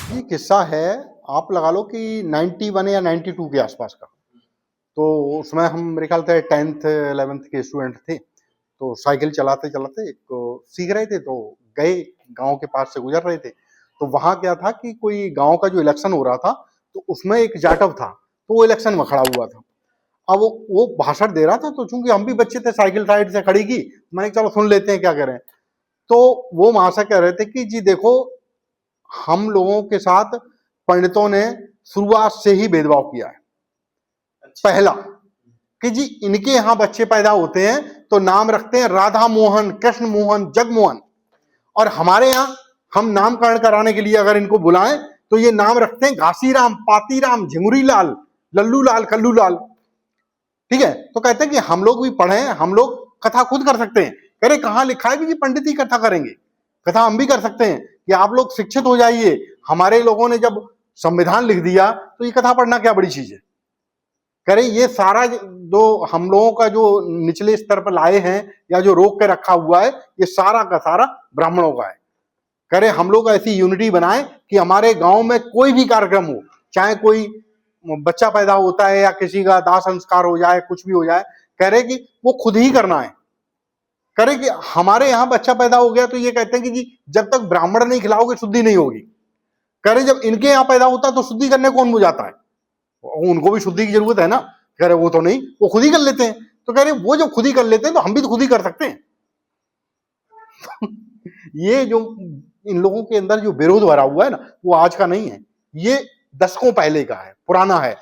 ये किस्सा है, आप लगा लो कि 91 या 92 के आसपास का। तो उसमें हम मेरे ख्याल से 10th 11th के स्टूडेंट थे। तो साइकिल चलाते चलाते तो सीख रहे थे, तो गए गांव के पास से गुजर रहे थे। तो वहां क्या था कि कोई गांव का जो इलेक्शन हो रहा था, तो उसमें एक जाटव था, तो वो इलेक्शन में खड़ा हुआ था। अब वो भाषण दे रहा था, तो चूंकि हम भी बच्चे थे, साइकिल साइड से खड़ी की, मैंने कहा चलो सुन लेते हैं क्या कह रहे हैं। तो वो महाशय कह रहे थे कि जी देखो, हम लोगों के साथ पंडितों ने शुरुआत से ही भेदभाव किया है। पहला कि जी इनके यहां बच्चे पैदा होते हैं तो नाम रखते हैं राधा मोहन, कृष्ण मोहन, जगमोहन, और हमारे यहां हम नामकरण कराने के लिए अगर इनको बुलाएं तो ये नाम रखते हैं घासीराम, पातीराम, झिंगुरी लाल, लल्लू लाल, कल्लू लाल। ठीक है, तो कहते हैं कि हम लोग भी पढ़े, हम लोग कथा खुद कर सकते हैं। कह रहे कहां लिखा है कि जी पंडित ही कथा करेंगे? कथा हम भी कर सकते हैं कि आप लोग शिक्षित हो जाइए। हमारे लोगों ने जब संविधान लिख दिया तो ये कथा पढ़ना क्या बड़ी चीज है। कह रहे ये सारा जो हम लोगों का जो निचले स्तर पर लाए हैं या जो रोक के रखा हुआ है, ये सारा का सारा ब्राह्मणों का है। कह रहे हम लोग ऐसी यूनिटी बनाएं कि हमारे गांव में कोई भी कार्यक्रम हो, चाहे कोई बच्चा पैदा होता है या किसी का दाह संस्कार हो जाए, कुछ भी हो जाए, कह रहे कि वो खुद ही करना है। कह रहे कि हमारे यहाँ बच्चा पैदा हो गया तो ये कहते हैं कि जी जब तक ब्राह्मण नहीं खिलाओगे शुद्धि नहीं होगी। कह रहे जब इनके यहाँ पैदा होता है तो शुद्धि करने कौन बुझाता है? उनको भी शुद्धि की जरूरत है ना। कह रहे वो तो नहीं, वो खुद ही कर लेते हैं। तो कह रहे वो जब खुद ही कर लेते हैं तो हम भी तो खुद ही कर सकते हैं। ये जो इन लोगों के अंदर जो विरोध भरा हुआ है ना, वो आज का नहीं है, ये दशकों पहले का है, पुराना है।